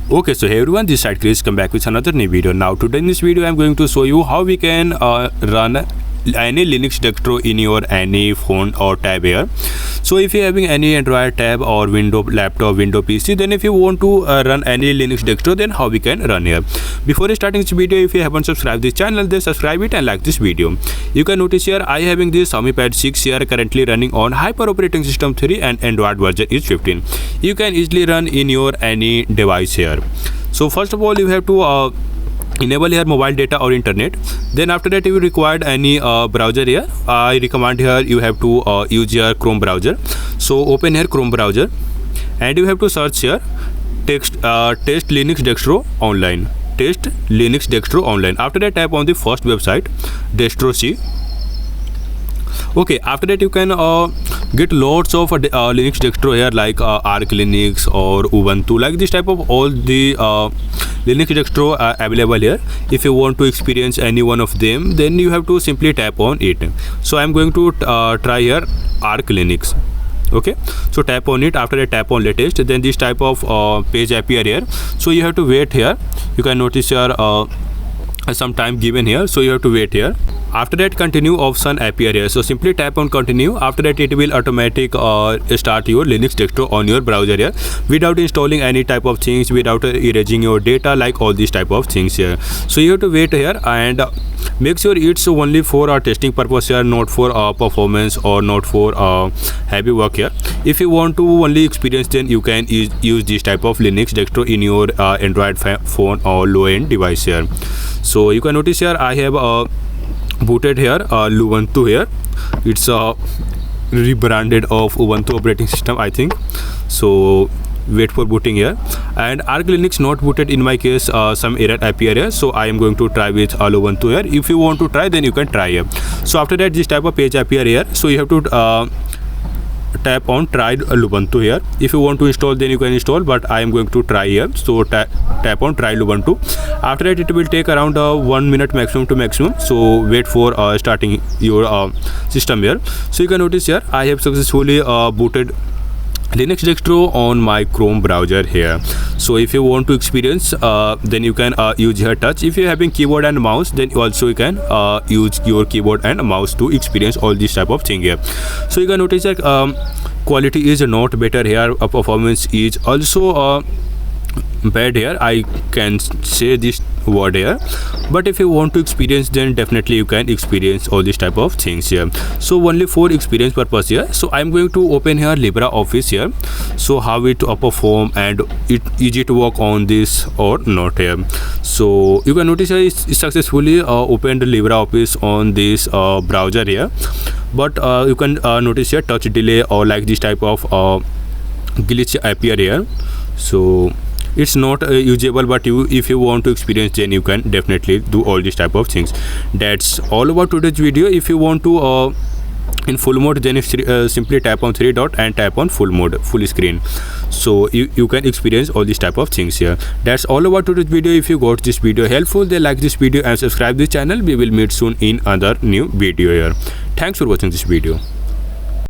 Okay, so hey everyone, this side Krish, come back with another new video. Now today in this video I'm going to show you how we can run any Linux distro in your any phone or tab here. So if you're having any Android tab or Windows laptop, Windows PC, then if you want to run any Linux distro, then how we can run here. Before starting this video, if you haven't subscribed this channel, then subscribe it and like this video. You can notice here I having this Xiaomi Pad 6 here currently running on Hyper operating system 3 and Android version is 15. You can easily run in your any device here. So first of all, you have to enable here mobile data or internet. Then after that, you will require any browser here. I recommend here you have to use your Chrome browser. So open here Chrome browser and you have to search here test Linux distro online. Test Linux distro online. After that, tap on the first website, Distro C. Okay, after that you can get lots of Linux distro here like Arch Linux or Ubuntu, like this type of all the Linux distro available here. If you want to experience any one of them, then you have to simply tap on it. So I'm going to try here Arch Linux. Okay, so tap on it. After that, tap on latest, then this type of page appear here. So you have to wait here. You can notice here some time given here, so you have to wait here. After that, continue option appear here, so simply tap on continue. After that, it will automatic start your Linux distro on your browser here without installing any type of things, without erasing your data, like all these type of things here. So you have to wait here and make sure it's only for testing purpose here, not for performance or not for heavy work here. If you want to only experience, then you can use this type of Linux distro in your Android phone or low-end device here. So you can notice here I have booted here Ubuntu here. It's rebranded of Ubuntu operating system, I think. So wait for booting here. And Arch Linux not booted in my case, some error appear here, so I am going to try with Ubuntu here. If you want to try, then you can try here. So after that, this type of page appear here, so you have to tap on try Ubuntu here. If you want to install, then you can install, but I am going to try here, so tap on try Ubuntu. After that, it will take around 1 minute maximum to maximum, so wait for starting your system here. So you can notice here I have successfully booted Linux distro on my Chrome browser here. So if you want to experience, then you can use here touch. If you're having keyboard and mouse, then also you can use your keyboard and mouse to experience all this type of thing here. So you can notice that quality is not better here, performance is also bad here, I can say this word here. But if you want to experience, then definitely you can experience all this type of things here. So only for experience purpose here. So I'm going to open here LibreOffice here, so how it perform and it easy to work on this or not here. So you can notice here it's successfully opened LibreOffice on this browser here, but you can notice here touch delay or like this type of glitch appear here. So it's not usable, but if you want to experience, then you can definitely do all these type of things. That's all about today's video. If you want to in full mode, then simply tap on 3 dot and tap on full mode, full screen, so you can experience all these type of things here. That's all about today's video. If you got this video helpful, then like this video and subscribe this channel. We will meet soon in another new video here. Thanks for watching this video.